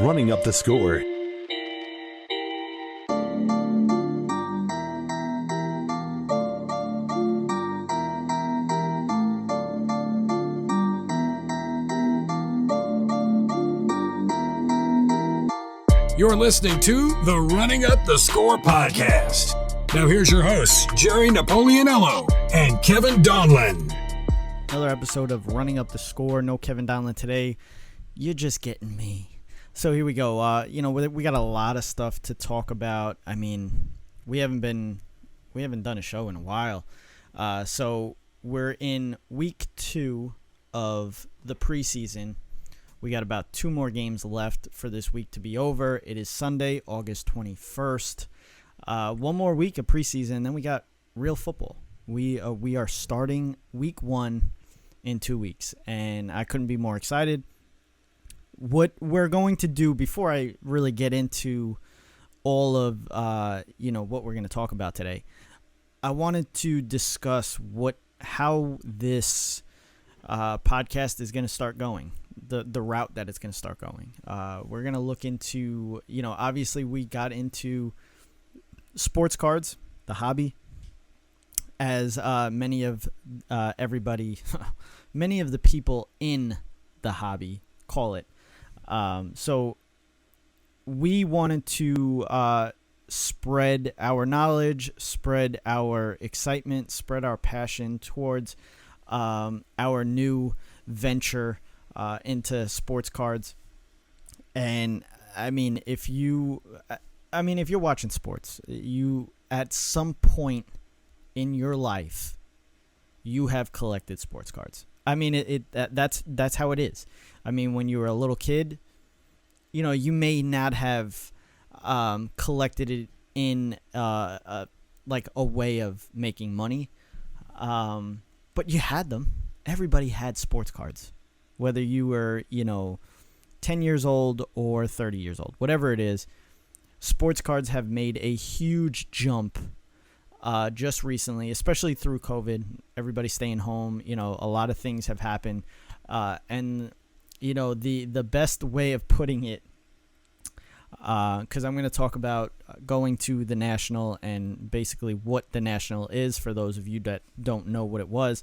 Running Up the Score. You're listening to the Running Up the Score podcast. Now here's your hosts, Jerry Napoleonello and Kevin Donlin. Another episode of Running Up the Score. No Kevin Donlin today. You're just getting me. So here we go. We got a lot of stuff to talk about. I mean, we haven't done a show in a while. So we're in week 2 of the preseason. We got about 2 more games left for this week to be over. It is Sunday, August 21st. One more week of preseason, then we got real football. We are starting week 1 in 2 weeks, and I couldn't be more excited. What we're going to do before I really get into all of what we're going to talk about today, I wanted to discuss how this podcast is going to start going. The route that it's going to start going. We're going to look into, obviously we got into sports cards, the hobby, as many of the people in the hobby call it. So we wanted to spread our knowledge, spread our excitement, spread our passion towards our new venture into sports cards. And I mean, if you're watching sports, you at some point in your life you have collected sports cards. I mean, that's how it is. I mean, when you were a little kid, you may not have collected it in like a way of making money, but you had them. Everybody had sports cards. Whether you were, 10 years old or 30 years old, whatever it is, sports cards have made a huge jump just recently, especially through COVID. Everybody staying home, a lot of things have happened. And, the best way of putting it, because I'm going to talk about going to the National and basically what the National is for those of you that don't know what it was.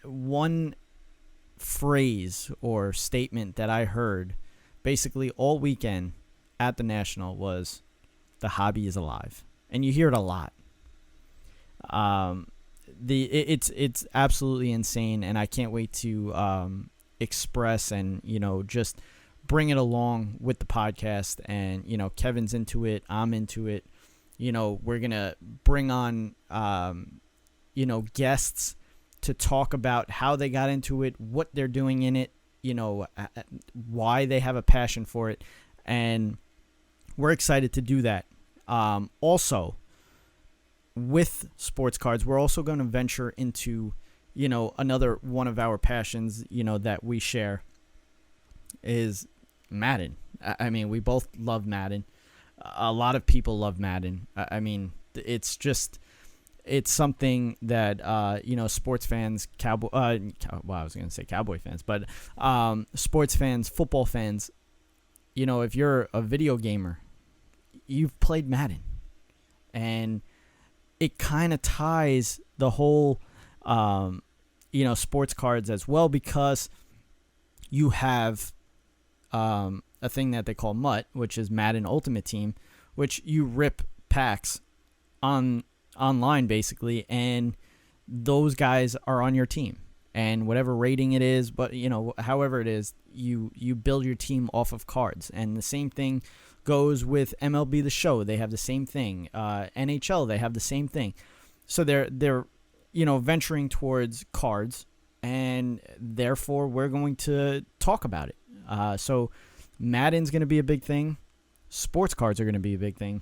One phrase or statement that I heard basically all weekend at the National was, the hobby is alive. And you hear it a lot. It's absolutely insane, and I can't wait to express and just bring it along with the podcast. And Kevin's into it, I'm into it. We're gonna bring on guests to talk about how they got into it, what they're doing in it, why they have a passion for it, and we're excited to do that. Also, with sports cards, we're also going to venture into, another one of our passions, that we share is Madden. I mean, we both love Madden. A lot of people love Madden. I mean, it's something that, sports fans, I was going to say Cowboy fans, but sports fans, football fans, if you're a video gamer, you've played Madden. And it kind of ties the whole, sports cards as well, because you have a thing that they call MUT, which is Madden Ultimate Team, which you rip packs online basically, and those guys are on your team, and whatever rating it is, but however it is, you build your team off of cards. And the same thing goes with MLB The Show. They have the same thing. NHL, they have the same thing. So they're venturing towards cards, and therefore we're going to talk about it. So Madden's going to be a big thing. Sports cards are going to be a big thing.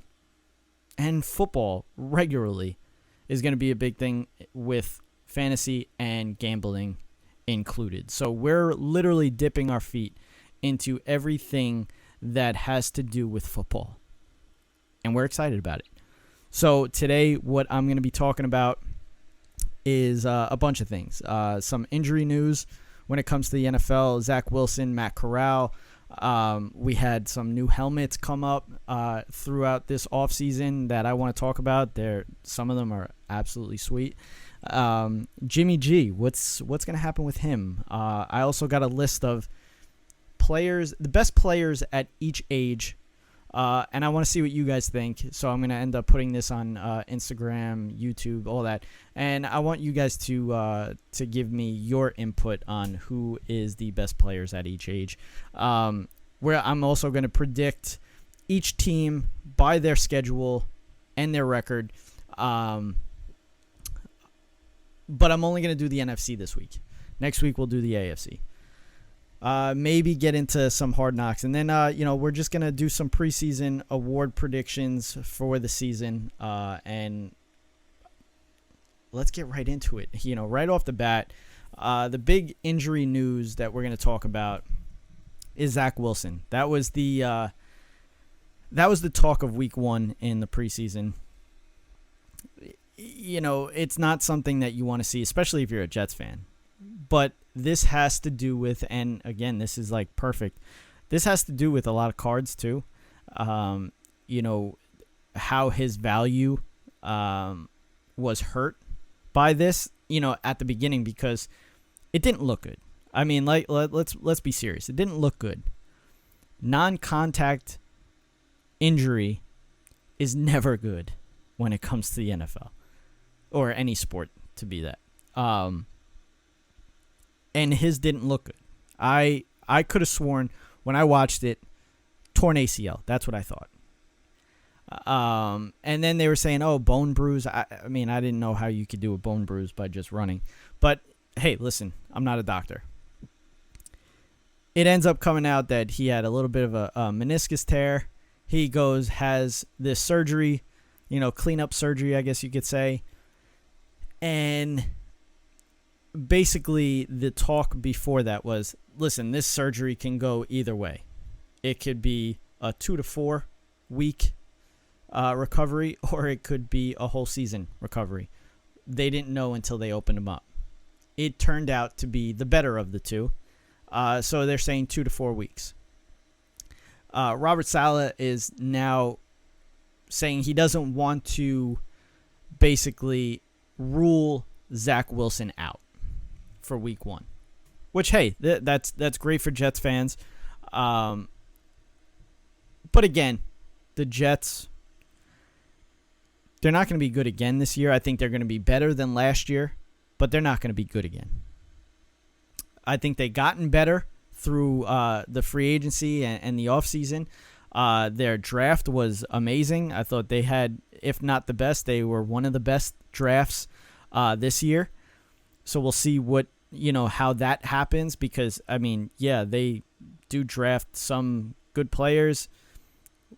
And football regularly is going to be a big thing, with fantasy and gambling included. So we're literally dipping our feet into everything that has to do with football. And we're excited about it. So today, what I'm going to be talking about is a bunch of things. Some injury news when it comes to the NFL. Zach Wilson, Matt Corral, We had some new helmets come up throughout this offseason that I want to talk about. Some of them are absolutely sweet. Jimmy G, what's going to happen with him? I also got a list of players, the best players at each age, and I want to see what you guys think. So I'm going to end up putting this on Instagram, YouTube, all that, and I want you guys to give me your input on who is the best players at each age. Where I'm also going to predict each team by their schedule and their record. But I'm only going to do the NFC this week. Next week we'll do the AFC. Maybe get into some hard knocks. And then, we're just going to do some preseason award predictions for the season. And let's get right into it. Right off the bat, the big injury news that we're going to talk about is Zach Wilson. That was the talk of week 1 in the preseason. It's not something that you want to see, especially if you're a Jets fan. But this has to do with, and again, this is like perfect. This has to do with a lot of cards too. How his value was hurt by this, at the beginning, because it didn't look good. I mean, let's be serious. It didn't look good. Non-contact injury is never good when it comes to the NFL. Or any sport, to be that. And his didn't look good. I could have sworn when I watched it, torn ACL. That's what I thought. And then they were saying, bone bruise. I mean, I didn't know how you could do a bone bruise by just running. But, hey, listen, I'm not a doctor. It ends up coming out that he had a little bit of a meniscus tear. He has this surgery, cleanup surgery, I guess you could say. And basically the talk before that was, listen, this surgery can go either way. It could be a 2 to 4 week recovery, or it could be a whole season recovery. They didn't know until they opened him up. It turned out to be the better of the two. So they're saying 2 to 4 weeks. Robert Saleh is now saying he doesn't want to basically rule Zach Wilson out for week 1, which, hey, that's great for Jets fans. But again, the Jets, they're not going to be good again this year. I think they're going to be better than last year, but they're not going to be good again. I think they gotten better through the free agency and the offseason. Their draft was amazing. I thought they had, if not the best, they were one of the best drafts this year. So we'll see how that happens, because, I mean, yeah, they do draft some good players,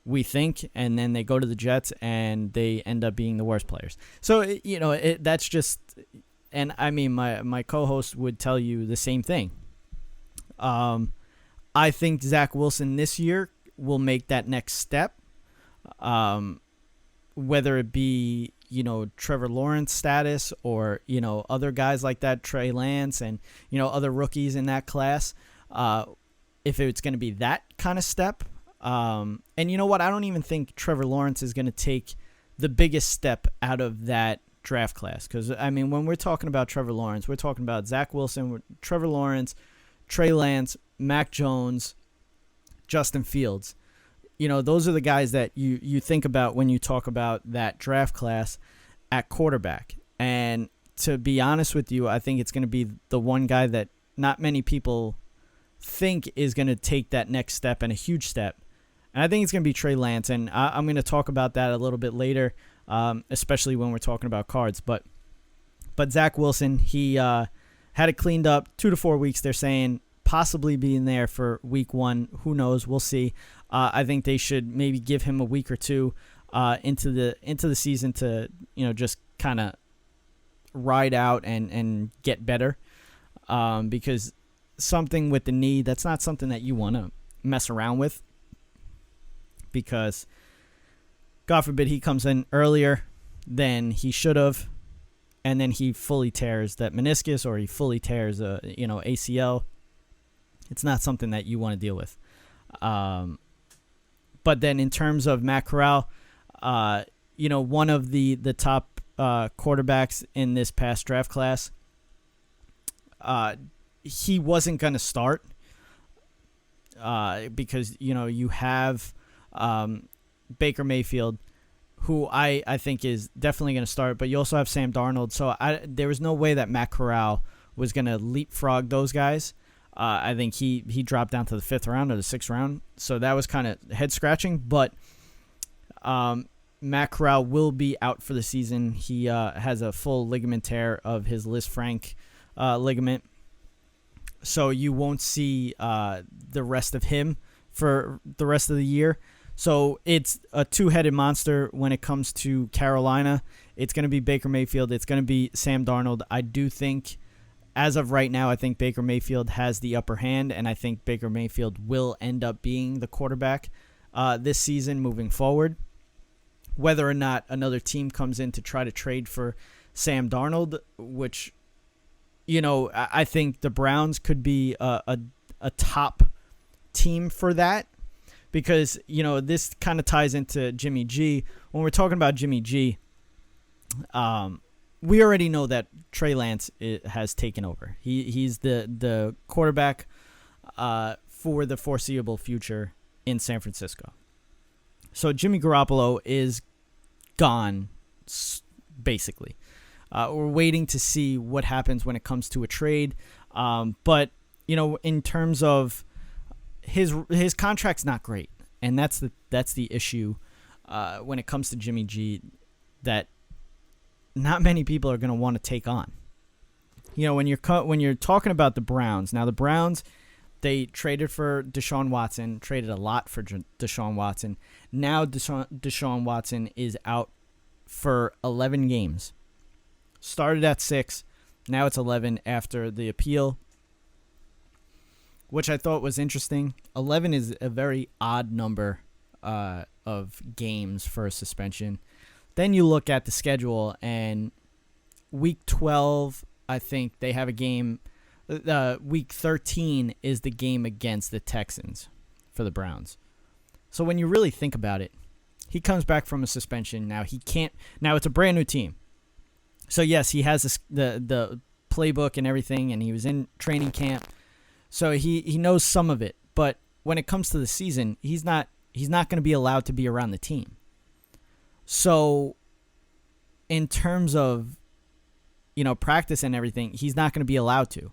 we think, and then they go to the Jets and they end up being the worst players. So, that's just, and I mean, my co-host would tell you the same thing. I think Zach Wilson this year will make that next step, whether it be, Trevor Lawrence status or, other guys like that, Trey Lance and, other rookies in that class. If it's going to be that kind of step. And you know what? I don't even think Trevor Lawrence is going to take the biggest step out of that draft class. Because, I mean, when we're talking about Trevor Lawrence, we're talking about Zach Wilson, Trevor Lawrence, Trey Lance, Mac Jones, Justin Fields. Those are the guys that you think about when you talk about that draft class at quarterback. And to be honest with you, I think it's going to be the one guy that not many people think is going to take that next step, and a huge step. And I think it's going to be Trey Lance. And I'm going to talk about that a little bit later, especially when we're talking about cards. But Zach Wilson, he had it cleaned up 2 to 4 weeks. They're saying possibly being there for week 1. Who knows? We'll see. I think they should maybe give him a week or two into the season to just kind of ride out and get better, because something with the knee, that's not something that you want to mess around with, because God forbid he comes in earlier than he should have, and then he fully tears that meniscus, or he fully tears a ACL. It's not something that you want to deal with. But then in terms of Matt Corral, one of the top quarterbacks in this past draft class, he wasn't going to start because, you have Baker Mayfield, who I think is definitely going to start, but you also have Sam Darnold. So there was no way that Matt Corral was going to leapfrog those guys. I think he dropped down to the 5th round or the 6th round. So that was kind of head-scratching. But Matt Corral will be out for the season. He has a full ligament tear of his Lisfranc ligament. So you won't see the rest of him for the rest of the year. So it's a two-headed monster when it comes to Carolina. It's going to be Baker Mayfield. It's going to be Sam Darnold. I do think, as of right now, I think Baker Mayfield has the upper hand, and I think Baker Mayfield will end up being the quarterback this season moving forward. Whether or not another team comes in to try to trade for Sam Darnold, which, I think the Browns could be a top team for that. Because, this kind of ties into Jimmy G. When we're talking about Jimmy G, we already know that Trey Lance has taken over. He's the quarterback for the foreseeable future in San Francisco. So Jimmy Garoppolo is gone, basically. We're waiting to see what happens when it comes to a trade. But, in terms of his contract's not great, and that's the issue when it comes to Jimmy G that not many people are going to want to take on. When you're talking about the Browns, now the Browns, they traded for Deshaun Watson, traded a lot for Deshaun Watson. Now Deshaun Watson is out for 11 games. Started at 6, now it's 11 after the appeal, which I thought was interesting. 11 is a very odd number of games for a suspension. Then you look at the schedule, and Week 12, I think they have a game. Week 13 is the game against the Texans for the Browns. So when you really think about it, he comes back from a suspension. Now he can't. Now it's a brand new team. So yes, he has the playbook and everything, and he was in training camp. So he knows some of it, but when it comes to the season, he's not going to be allowed to be around the team. So in terms of practice and everything, he's not going to be allowed to.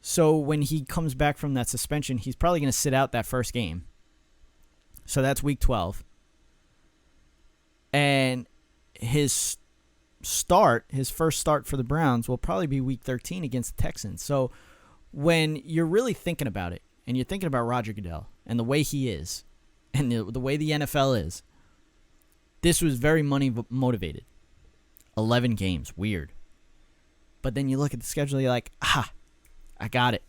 So when he comes back from that suspension, he's probably going to sit out that first game. So that's Week 12. And his first start for the Browns will probably be Week 13 against the Texans. So when you're really thinking about it, and you're thinking about Roger Goodell and the way he is, and the way the NFL is, this was very money motivated. 11 games, weird. But then you look at the schedule, you're like, I got it.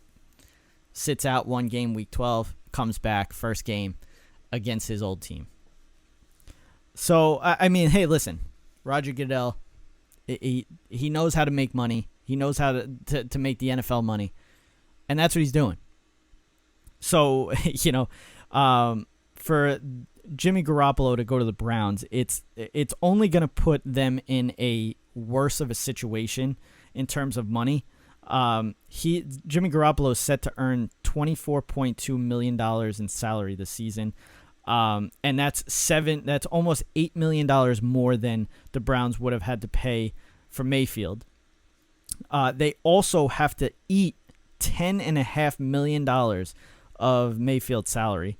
Sits out one game, Week 12, comes back, first game against his old team. So, hey, listen, Roger Goodell, he knows how to make money. He knows how to make the NFL money. And that's what he's doing. So, for Jimmy Garoppolo to go to the Browns, it's only going to put them in a worse of a situation in terms of money. Jimmy Garoppolo is set to earn $24.2 million in salary this season. And that's almost $8 million more than the Browns would have had to pay for Mayfield. They also have to eat $10.5 million of Mayfield's salary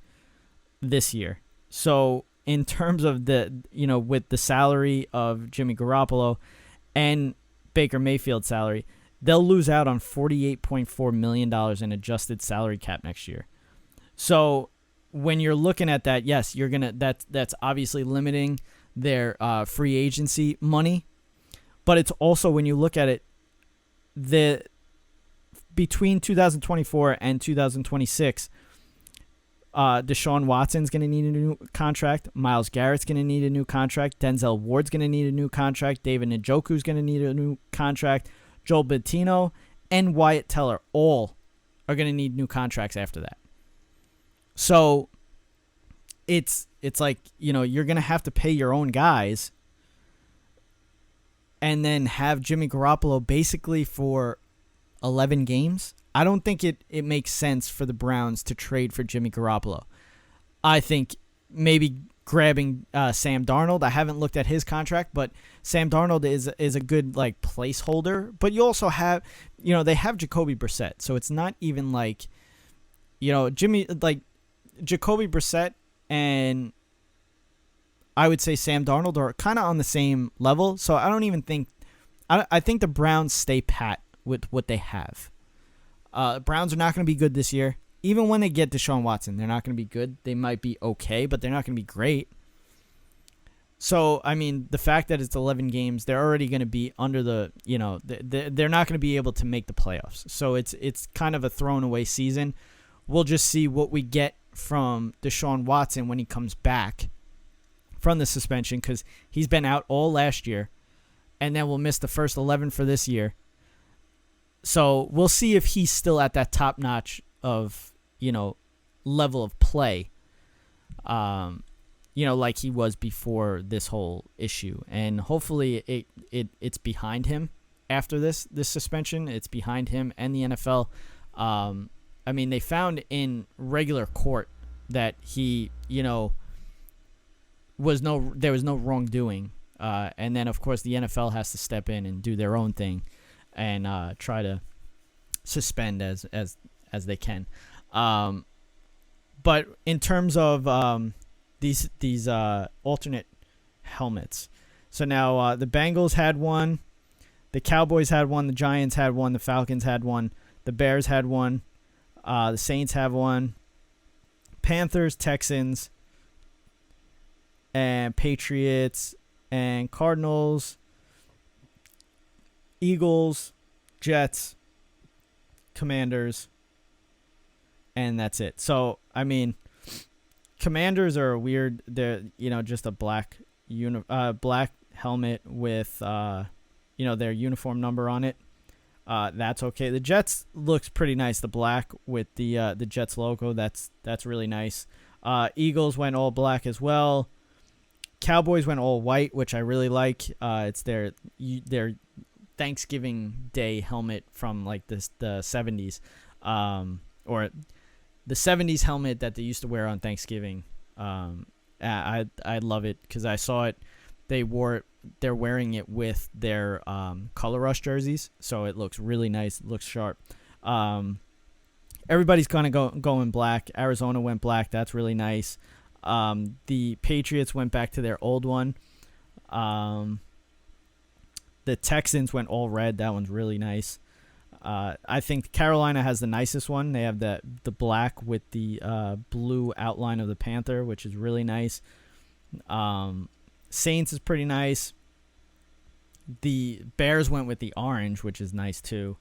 this year. So in terms of with the salary of Jimmy Garoppolo and Baker Mayfield's salary, they'll lose out on $48.4 million in adjusted salary cap next year. So when you're looking at that, yes, that's obviously limiting their free agency money. But it's also, when you look at it, between 2024 and 2026, Deshaun Watson's going to need a new contract. Myles Garrett's going to need a new contract. Denzel Ward's going to need a new contract. David Njoku's going to need a new contract. Joel Bettino and Wyatt Teller all are going to need new contracts after that. So it's like, you're going to have to pay your own guys and then have Jimmy Garoppolo basically for 11 games. I don't think it makes sense for the Browns to trade for Jimmy Garoppolo. I think maybe grabbing Sam Darnold. I haven't looked at his contract, but Sam Darnold is a good like placeholder. But you also have, they have Jacoby Brissett, so it's not even like, Jacoby Brissett and I would say Sam Darnold are kind of on the same level. So I don't even think I think the Browns stay pat with what they have. Browns are not going to be good this year. Even when they get Deshaun Watson, they're not going to be good. They might be okay, but they're not going to be great. So, I mean, the fact that it's 11 games, they're already going to be under the, they're not going to be able to make the playoffs. So it's kind of a thrown away season. We'll just see what we get from Deshaun Watson when he comes back from the suspension, because he's been out all last year, and then we'll miss the first 11 for this year. So we'll see if he's still at that top notch of, level of play, like he was before this whole issue. And hopefully it's behind him after this suspension. It's behind him and the NFL. I mean, they found in regular court that he, there was no wrongdoing. And then, of course, the NFL has to step in and do their own thing and try to suspend as they can. But in terms of these alternate helmets, so now the Bengals had one, the Cowboys had one, the Giants had one, the Falcons had one, the Bears had one, the Saints have one, Panthers, Texans, and Patriots, and Cardinals, Eagles, Jets, Commanders, and that's it. So, I mean, Commanders are weird. They're, just a black black helmet with, their uniform number on it. That's okay. The Jets looks pretty nice. The black with the Jets logo. That's really nice. Eagles went all black as well. Cowboys went all white, which I really like. It's their Thanksgiving Day helmet from like the 70s, or the 70s helmet that they used to wear on Thanksgiving. I love it because I saw it. They're wearing it with their Color Rush jerseys, so it looks really nice. It looks sharp. Everybody's kind of going black. Arizona went black. That's really nice. The Patriots went back to their old one. The Texans went all red. That one's really nice. I think Carolina has the nicest one. They have the black with the blue outline of the Panther, which is really nice. Saints is pretty nice. The Bears went with the orange, which is nice too.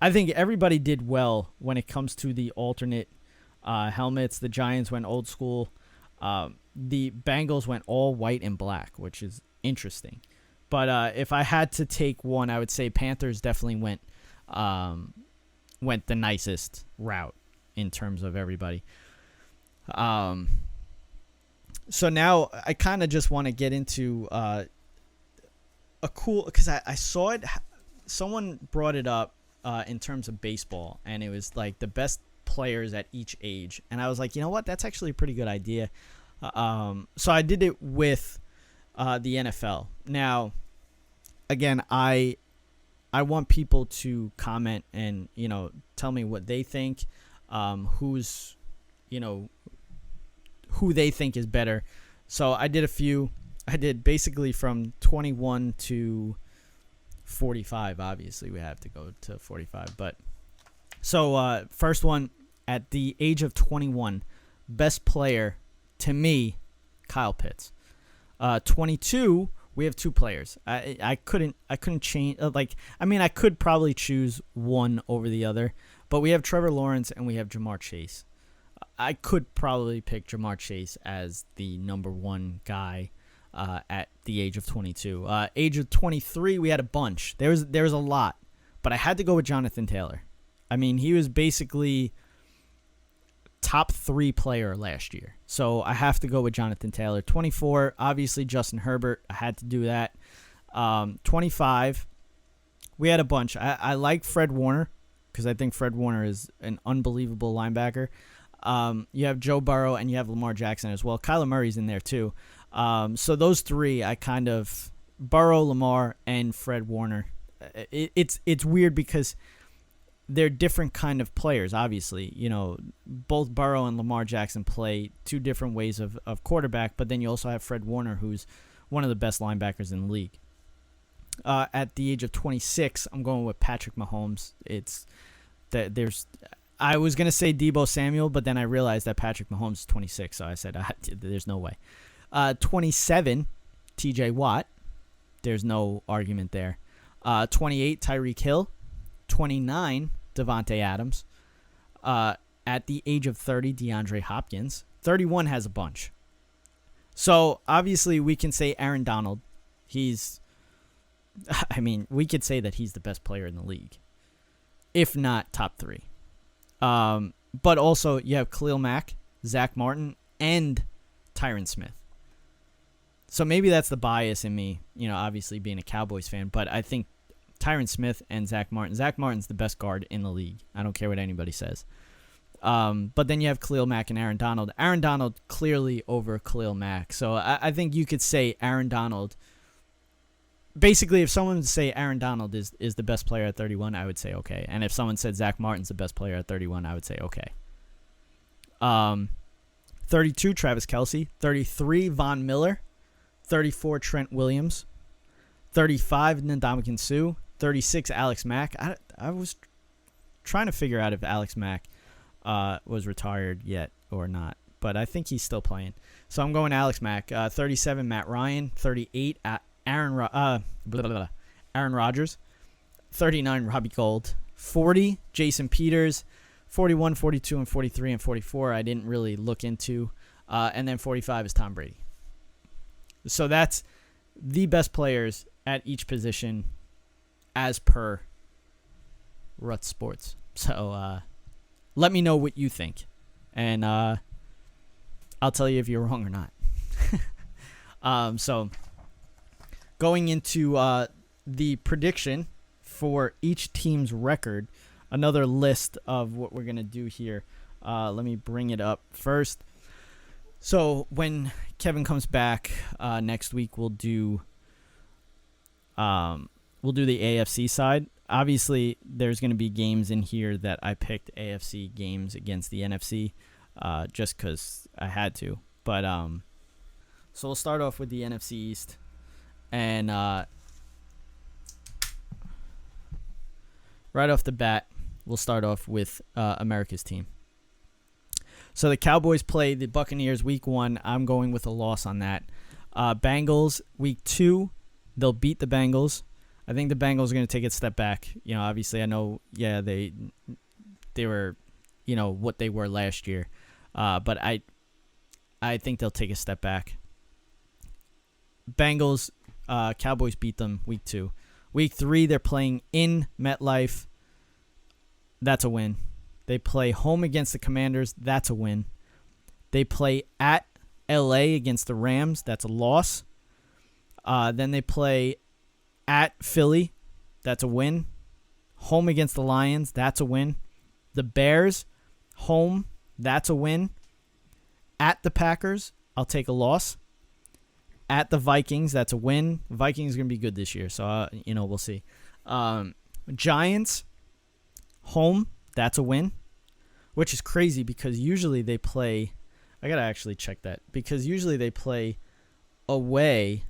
I think everybody did well when it comes to the alternate helmets. The Giants went old school. The Bengals went all white and black, which is interesting. But if I had to take one, I would say Panthers definitely went the nicest route in terms of everybody. So now I kind of just want to get into a cool, because I saw it. Someone brought it up in terms of baseball, and it was like the best players at each age. And I was like, you know what? That's actually a pretty good idea. So I did it with the NFL. Now, again, I want people to comment and, tell me what they think, who they think is better. So I did a few. I did basically from 21 to 45. Obviously, we have to go to 45. But so first one, at the age of 21, best player to me, Kyle Pitts. 22, we have two players. I couldn't change. I could probably choose one over the other, but we have Trevor Lawrence and we have Jamar Chase. I could probably pick Jamar Chase as the number one guy at the age of 22. Age of 23, we had a bunch. There was a lot, but I had to go with Jonathan Taylor. I mean, he was basically top 3 player last year. So I have to go with Jonathan Taylor. 24, obviously Justin Herbert. I had to do that. 25, we had a bunch. I like Fred Warner because I think Fred Warner is an unbelievable linebacker. You have Joe Burrow and you have Lamar Jackson as well. Kyler Murray's in there too. So those 3, I kind of Burrow, Lamar, and Fred Warner. It's weird because they're different kind of players, obviously. You know, both Burrow and Lamar Jackson play 2 different ways of quarterback, but then you also have Fred Warner, who's one of the best linebackers in the league. At the age of 26, I'm going with Patrick Mahomes. I was going to say Deebo Samuel, but then I realized that Patrick Mahomes is 26, so I said, there's no way. 27, TJ Watt. There's no argument there. 28, Tyreek Hill. 29, Devontae Adams. At the age of 30, DeAndre Hopkins. 31 has a bunch. So, obviously, we can say Aaron Donald. We could say that he's the best player in the league, if not top 3. But also, you have Khalil Mack, Zach Martin, and Tyron Smith. So maybe that's the bias in me, obviously being a Cowboys fan, but I think Tyron Smith and Zach Martin. Zach Martin's the best guard in the league. I don't care what anybody says. But then you have Khalil Mack and Aaron Donald. Aaron Donald clearly over Khalil Mack. So I think you could say Aaron Donald. Basically, if someone would say Aaron Donald is the best player at 31, I would say okay. And if someone said Zach Martin's the best player at 31, I would say okay. 32, Travis Kelce. 33, Von Miller. 34, Trent Williams. 35, Ndamukong Suh. 36, Alex Mack. I was trying to figure out if Alex Mack was retired yet or not, but I think he's still playing. So I'm going Alex Mack. 37, Matt Ryan. 38, Aaron Rodgers. 39, Robbie Gould. 40, Jason Peters. 41, 42, and 43, and 44 I didn't really look into. And then 45 is Tom Brady. So that's the best players at each position as per Rut Sports. So let me know what you think, and I'll tell you if you're wrong or not. So going into the prediction for each team's record, another list of what we're going to do here. Let me bring it up first. So when Kevin comes back next week, we'll do the AFC side. Obviously, there's going to be games in here that I picked AFC games against the NFC, just because I had to. But so we'll start off with the NFC East, and right off the bat, we'll start off with America's team. So the Cowboys play the Buccaneers week 1. I'm going with a loss on that. Bengals week 2, they'll beat the Bengals. I think the Bengals are going to take a step back. Obviously I know, they were, what they were last year. But I think they'll take a step back. Bengals, Cowboys beat them week 2. Week 3, they're playing in MetLife. That's a win. They play home against the Commanders. That's a win. They play at LA against the Rams. That's a loss. Then they play at Philly. That's a win. Home against the Lions. That's a win. The Bears, home. That's a win. At the Packers, I'll take a loss. At the Vikings, that's a win. Vikings are going to be good this year, so, we'll see. Giants, home. That's a win, which is crazy because usually they play – I got to actually check that because usually they play away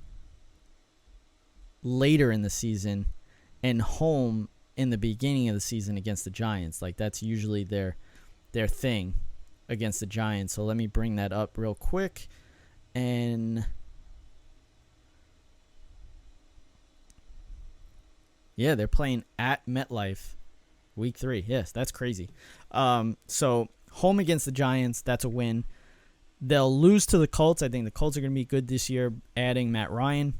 later in the season and home in the beginning of the season against the Giants. Like, that's usually their thing against the Giants. So let me bring that up real quick. And yeah, they're playing at MetLife week 3. Yes, that's crazy. So home against the Giants, that's a win. They'll lose to the Colts. I think the Colts are going to be good this year, adding Matt Ryan.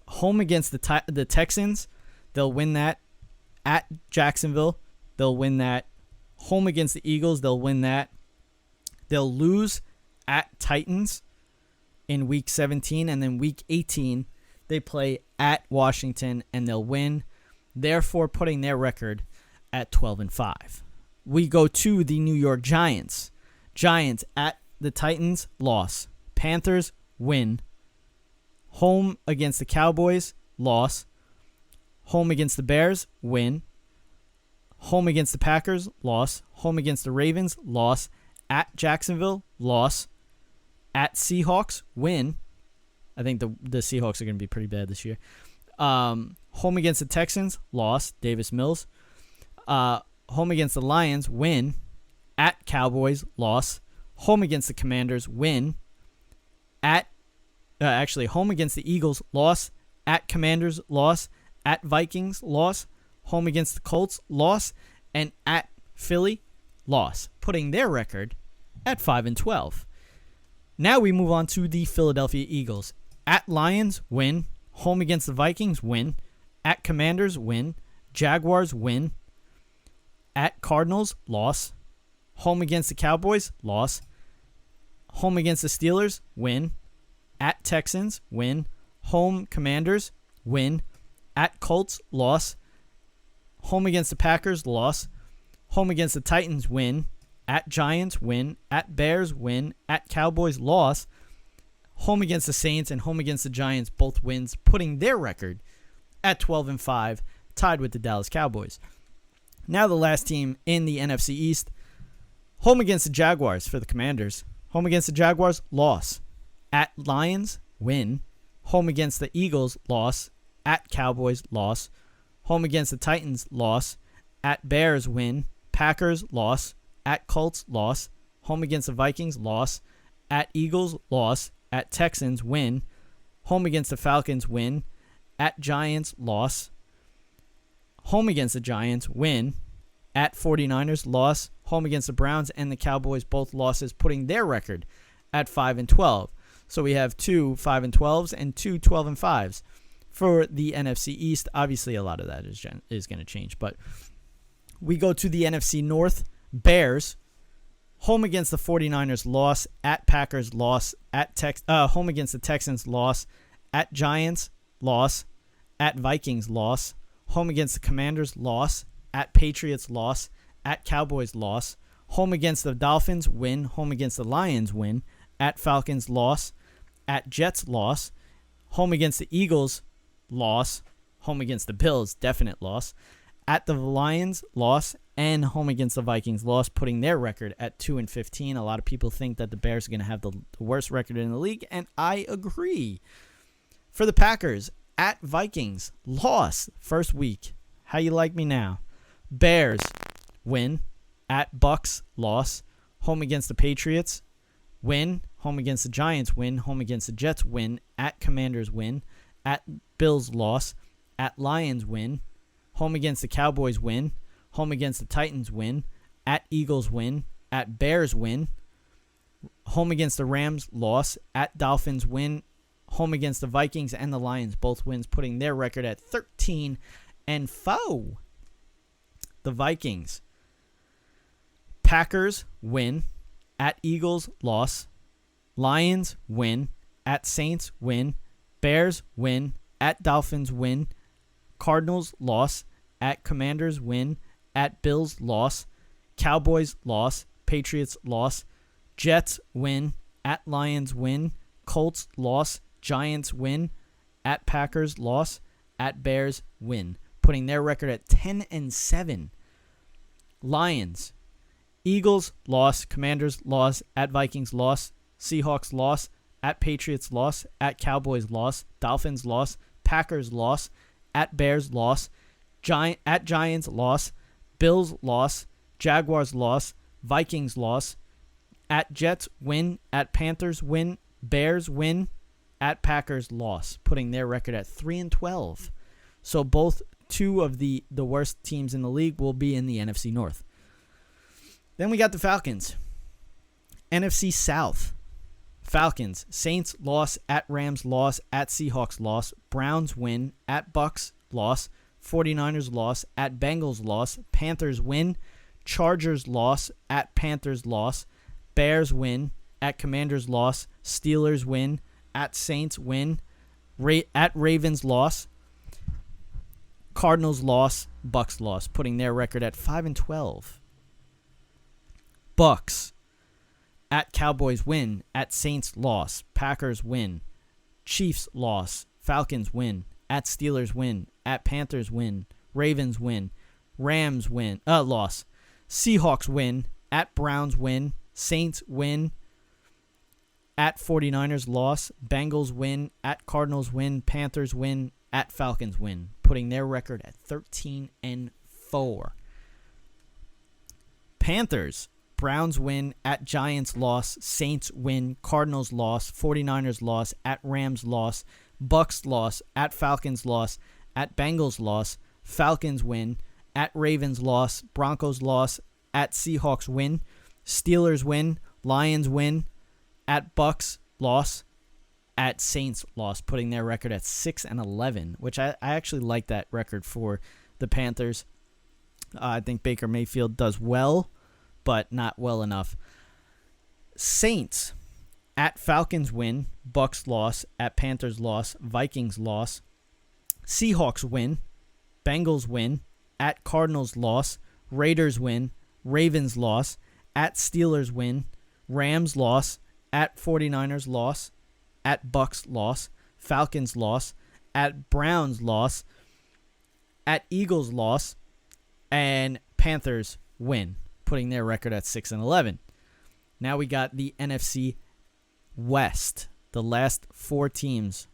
Home against the Texans, they'll win that. At Jacksonville, they'll win that. Home against the Eagles, they'll win that. They'll lose at Titans in Week 17, and then Week 18, they play at Washington, and they'll win, therefore putting their record at 12-5. We go to the New York Giants. Giants at the Titans, loss. Panthers, win. Home against the Cowboys, loss. Home against the Bears, win. Home against the Packers, loss. Home against the Ravens, loss. At Jacksonville, loss. At Seahawks, win. I think the Seahawks are going to be pretty bad this year. Home against the Texans, loss. Davis Mills. Home against the Lions, win. At Cowboys, loss. Home against the Commanders, win. Home against the Eagles, loss. At Commanders, loss. At Vikings, loss. Home against the Colts, loss. And at Philly, loss. Putting their record at 5-12. Now we move on to the Philadelphia Eagles. At Lions, win. Home against the Vikings, win. At Commanders, win. Jaguars, win. At Cardinals, loss. Home against the Cowboys, loss. Home against the Steelers, win. At Texans, win. Home Commanders, win. At Colts, loss. Home against the Packers, loss. Home against the Titans, win. At Giants, win. At Bears, win. At Cowboys, loss. Home against the Saints and home against the Giants, both wins, putting their record at 12-5, tied with the Dallas Cowboys. Now the last team in the NFC East. Home against the Jaguars for the Commanders. Home against the Jaguars, loss. At Lions, win. Home against the Eagles, loss. At Cowboys, loss. Home against the Titans, loss. At Bears, win. Packers, loss. At Colts, loss. Home against the Vikings, loss. At Eagles, loss. At Texans, win. Home against the Falcons, win. At Giants, loss. Home against the Giants, win. At 49ers, loss. Home against the Browns and the Cowboys, both losses, putting their record at 5-12. So we have 2 5-12s and 2 12-5s for the NFC East. Obviously, a lot of that is going to change. But we go to the NFC North. Bears, home against the 49ers, loss. At Packers, loss. At home against the Texans, loss. At Giants, loss. At Vikings, loss. Home against the Commanders, loss. At Patriots, loss. At Cowboys, loss. Home against the Dolphins, win. Home against the Lions, win. At Falcons, loss. At Jets, loss. Home against the Eagles, loss. Home against the Bills, definite loss. At the Lions, loss. And home against the Vikings, loss, putting their record at 2-15. A lot of people think that the Bears are going to have the worst record in the league, and I agree. For the Packers, at Vikings, loss, first week. How you like me now? Bears, win. At Bucks, loss. Home against the Patriots, win. Home against the Giants, win. Home against the Jets, win. At Commanders, win. At Bills, loss. At Lions, win. Home against the Cowboys, win. Home against the Titans, win. At Eagles, win. At Bears, win. Home against the Rams, loss. At Dolphins, win. Home against the Vikings and the Lions, both wins, putting their record at 13-4. The Vikings. Packers, win. At Eagles, loss. Lions, win. At Saints, win. Bears, win. At Dolphins, win. Cardinals, loss. At Commanders, win. At Bills, loss. Cowboys, loss. Patriots, loss. Jets, win. At Lions, win. Colts, loss. Giants, win. At Packers, loss. At Bears, win. Putting their record at 10-7. Lions. Eagles, loss. Commanders, loss. At Vikings, loss. Seahawks, loss. At Patriots, loss. At Cowboys, loss. Dolphins, loss. Packers, loss. At Bears, loss. At Giants, loss. Bills, loss. Jaguars, loss. Vikings, loss. At Jets, win. At Panthers, win. Bears, win. At Packers, loss. Putting their record at 3-12. So both two of the worst teams in the league will be in the NFC North. Then we got the Falcons. NFC South. Falcons. Saints, loss. At Rams, loss. At Seahawks, loss. Browns, win. At Bucks, loss. 49ers, loss. At Bengals, loss. Panthers, win. Chargers, loss. At Panthers, loss. Bears win. At Commanders loss. Steelers win. At Saints win. At Ravens loss. Cardinals loss. Bucks loss, putting their record at 5-12. Bucks. At Cowboys win. At Saints loss. Packers win. Chiefs loss. Falcons win. At Steelers win. At Panthers win. Ravens win. Rams win. Loss. Seahawks win. At Browns win. Saints win. At 49ers loss. Bengals win. At Cardinals win. Panthers win. At Falcons win, putting their record at 13-4. Panthers. Browns win. At Giants loss. Saints win. Cardinals loss. 49ers loss. At Rams loss. Bucks loss. At Falcons loss. At Bengals loss. Falcons win. At Ravens loss. Broncos loss. At Seahawks win. Steelers win. Lions win. At Bucks loss. At Saints loss, putting their record at 6-11, which I actually like that record for the Panthers. I think Baker Mayfield does well, but not well enough. Saints. At Falcons win. Bucks loss. At Panthers loss. Vikings loss. Seahawks win. Bengals win. At Cardinals loss. Raiders win. Ravens loss. At Steelers win. Rams loss. At 49ers loss. At Bucks loss. Falcons loss. At Browns loss. At Eagles loss. And Panthers win, putting their record at 6-11. Now we got the NFC West, the last 4 teams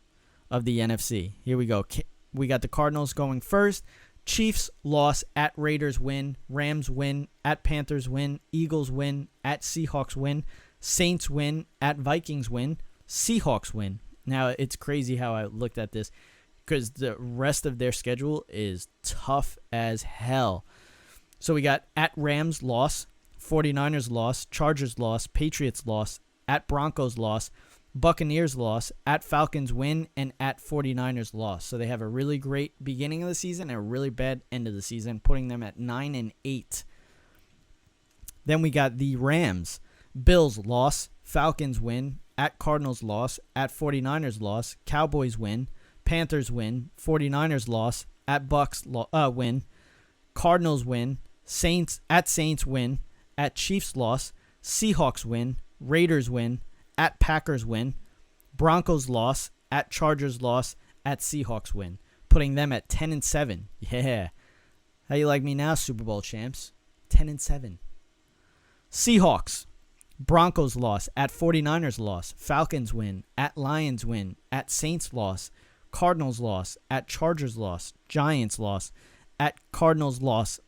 of the NFC. Here we go. We got the Cardinals going first. Chiefs loss. At Raiders win. Rams win. At Panthers win. Eagles win. At Seahawks win. Saints win. At Vikings win. Seahawks win. Now, it's crazy how I looked at this because the rest of their schedule is tough as hell. So we got at Rams loss, 49ers loss, Chargers loss, Patriots loss, at Broncos loss, Buccaneers loss, at Falcons win, and at 49ers loss. So they have a really great beginning of the season and a really bad end of the season, putting them at 9-8. Then we got the Rams. Bills loss, Falcons win, at Cardinals loss, at 49ers loss, Cowboys win, Panthers win, 49ers loss, at Bucks win, Cardinals win, Saints win, at Chiefs loss, Seahawks win, Raiders win, at Packers win, Broncos loss, at Chargers loss, at Seahawks win, putting them at 10-7. Yeah. How you like me now, Super Bowl champs? 10-7. Seahawks. Broncos loss, at 49ers loss, Falcons win, at Lions win, at Saints loss, Cardinals loss, at Chargers loss, Giants loss, at Cardinals loss.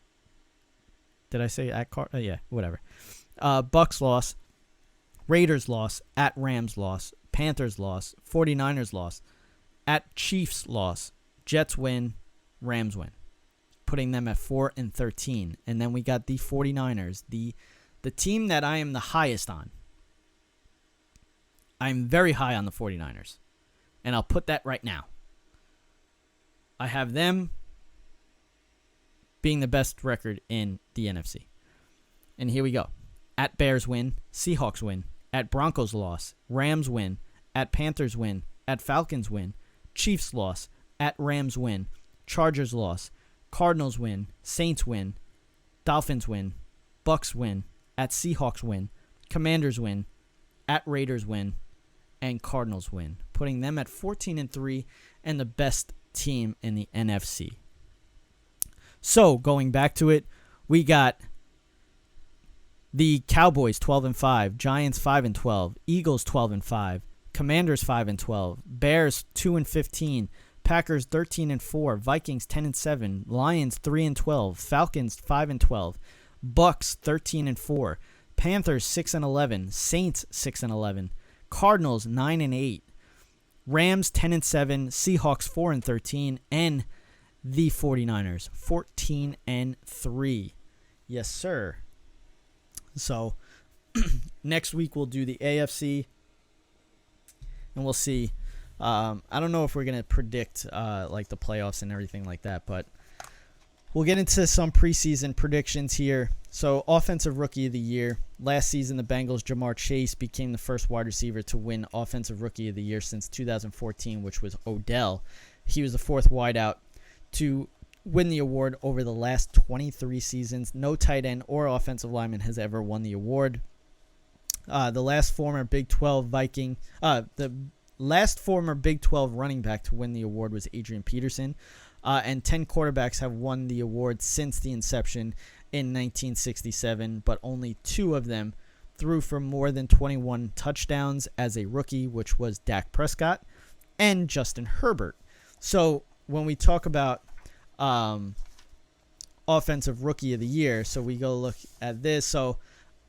Did I say at yeah, whatever. Bucks loss, Raiders loss, at Rams loss, Panthers loss, 49ers loss, at Chiefs loss, Jets win, Rams win, putting them at 4-13. And then we got the 49ers, the team that I am the highest on. I'm very high on the 49ers. And I'll put that right now. I have them being the best record in the NFC. And here we go. At Bears win, Seahawks win, at Broncos loss, Rams win, at Panthers win, at Falcons win, Chiefs loss, at Rams win, Chargers loss, Cardinals win, Saints win, Dolphins win, Bucks win, at Seahawks win, Commanders win, at Raiders win, and Cardinals win, putting them at 14-3 and the best team in the NFC. So, going back to it, we got the Cowboys 12-5, Giants 5-12, Eagles 12-5, Commanders 5-12, Bears 2-15, Packers 13-4, Vikings 10-7, Lions 3-12, Falcons 5-12, Bucks 13-4, Panthers 6-11, Saints 6-11, Cardinals 9-8, Rams 10-7, Seahawks 4-13, and the 49ers 14-3. Yes, sir. So next week we'll do the AFC, and we'll see. I don't know if we're gonna predict like the playoffs and everything like that, but we'll get into some preseason predictions here. So, Offensive Rookie of the Year. Last season, the Bengals' Jamar Chase became the first wide receiver to win Offensive Rookie of the Year since 2014, which was Odell. He was the fourth wideout to win the award over the last 23 seasons. No tight end or offensive lineman has ever won the award. The last former Big 12 running back to win the award was Adrian Peterson. And 10 quarterbacks have won the award since the inception in 1967, but only 2 of them threw for more than 21 touchdowns as a rookie, which was Dak Prescott and Justin Herbert. So when we talk about Offensive Rookie of the Year, so we go look at this. So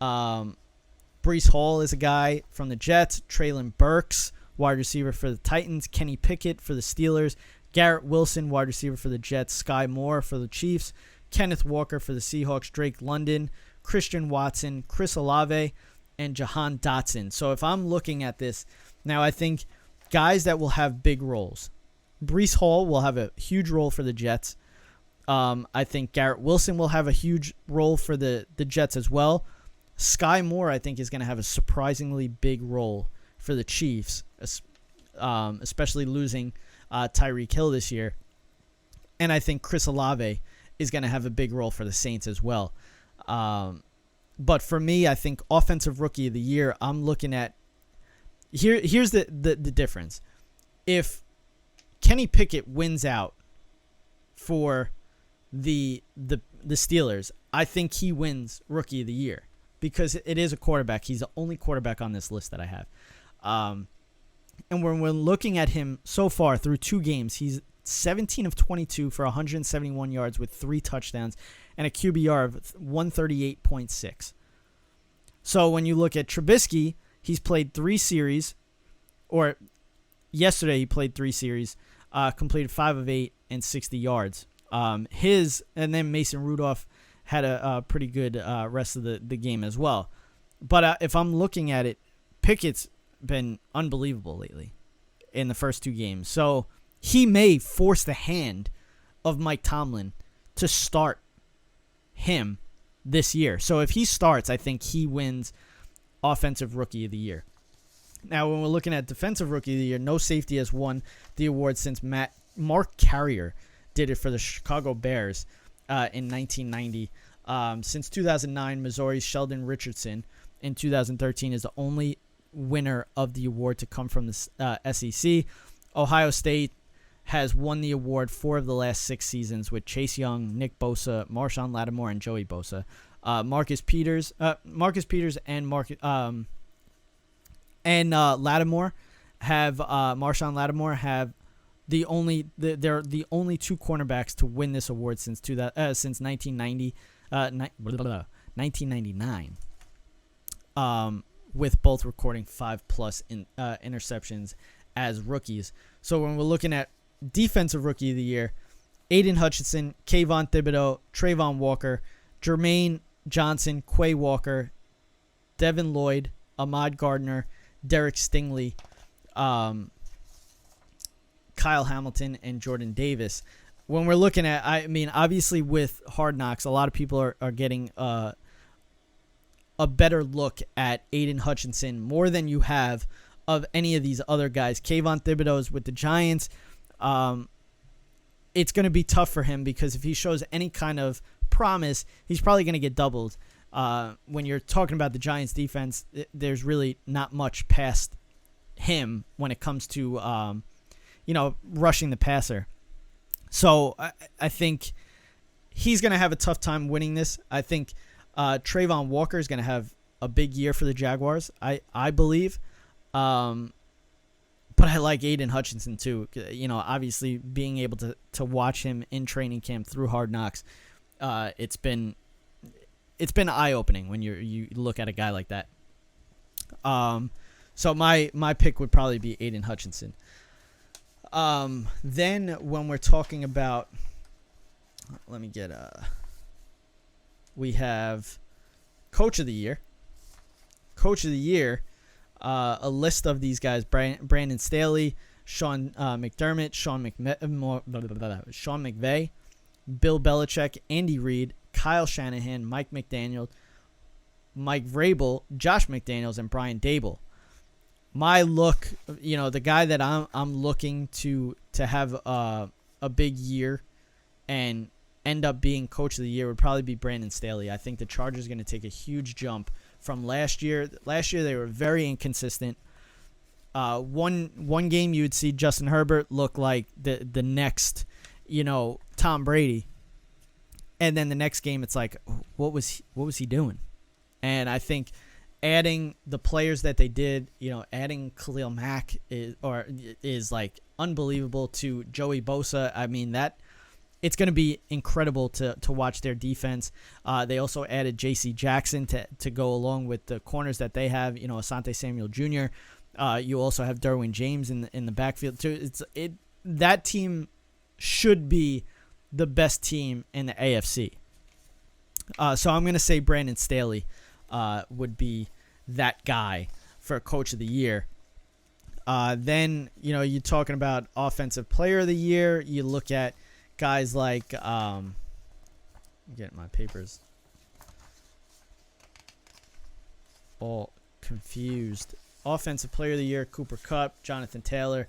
Breece Hall is a guy from the Jets, Treylon Burks, wide receiver for the Titans, Kenny Pickett for the Steelers, Garrett Wilson, wide receiver for the Jets, Sky Moore for the Chiefs, Kenneth Walker for the Seahawks, Drake London, Christian Watson, Chris Olave, and Jahan Dotson. So if I'm looking at this, now I think guys that will have big roles. Breece Hall will have a huge role for the Jets. I think Garrett Wilson will have a huge role for the Jets as well. Sky Moore, I think, is going to have a surprisingly big role for the Chiefs, especially losing Tyreek Hill this year. And I think Chris Olave is going to have a big role for the Saints as well. But for me, I think Offensive Rookie of the Year, I'm looking at... Here's the difference. If Kenny Pickett wins out for the Steelers, I think he wins Rookie of the Year because it is a quarterback. He's the only quarterback on this list that I have. And when we're looking at him so far through 2 games, he's 17 of 22 for 171 yards with 3 touchdowns and a QBR of 138.6. So when you look at Trubisky, he's played 3 series, or yesterday he played 3 series, completed 5 of 8 and 60 yards. And then Mason Rudolph had a pretty good rest of the game as well. But if I'm looking at it, Pickett's been unbelievable lately in the first 2 games. So he may force the hand of Mike Tomlin to start him this year. So if he starts, I think he wins Offensive Rookie of the Year. Now, when we're looking at Defensive Rookie of the Year, no safety has won the award since Mark Carrier did it for the Chicago Bears in 1990. Since 2009, Missouri's Sheldon Richardson in 2013 is the only winner of the award to come from the SEC. Ohio State has won the award 4 of the last 6 seasons with Chase Young, Nick Bosa, Marshawn Lattimore, and Joey Bosa. Marcus Peters and Lattimore have Marshawn Lattimore have they're the only 2 cornerbacks to win this award since 1999. With both recording 5+ interceptions as rookies. So when we're looking at Defensive Rookie of the Year, Aiden Hutchinson, Kayvon Thibodeau, Trayvon Walker, Jermaine Johnson, Quay Walker, Devin Lloyd, Ahmad Gardner, Derek Stingley, Kyle Hamilton, and Jordan Davis. When we're looking at, I mean, obviously with Hard Knocks, a lot of people are getting a better look at Aiden Hutchinson more than you have of any of these other guys. Kayvon Thibodeau's with the Giants. It's going to be tough for him because if he shows any kind of promise, he's probably going to get doubled. When you're talking about the Giants defense, there's really not much past him when it comes to, rushing the passer. So I think he's going to have a tough time winning this. I think Trayvon Walker is going to have a big year for the Jaguars, I believe. But I like Aiden Hutchinson too. Obviously being able to watch him in training camp through Hard Knocks, it's been eye-opening when you look at a guy like that. So my pick would probably be Aiden Hutchinson. Then when we're talking about, we have Coach of the Year. Coach of the Year, a list of these guys: Brandon Staley, Sean McDermott, Sean McVay, Bill Belichick, Andy Reid, Kyle Shanahan, Mike McDaniel, Mike Vrabel, Josh McDaniels, and Brian Dable. My look, the guy that I'm looking to have a big year and end up being coach of the year would probably be Brandon Staley. I think the Chargers are going to take a huge jump from last year. Last year they were very inconsistent. One game you would see Justin Herbert look like the next, Tom Brady, and then the next game it's like, what was he doing? And I think adding the players that they did, adding Khalil Mack is like unbelievable to Joey Bosa. I mean, that it's going to be incredible to watch their defense. They also added J.C. Jackson to go along with the corners that they have. Asante Samuel Jr. You also have Derwin James in the backfield too. That team should be the best team in the AFC. So I'm going to say Brandon Staley would be that guy for Coach of the Year. Then, you're talking about Offensive Player of the Year. You look at guys like, I'm getting my papers all confused. Offensive Player of the Year, Cooper Kupp, Jonathan Taylor,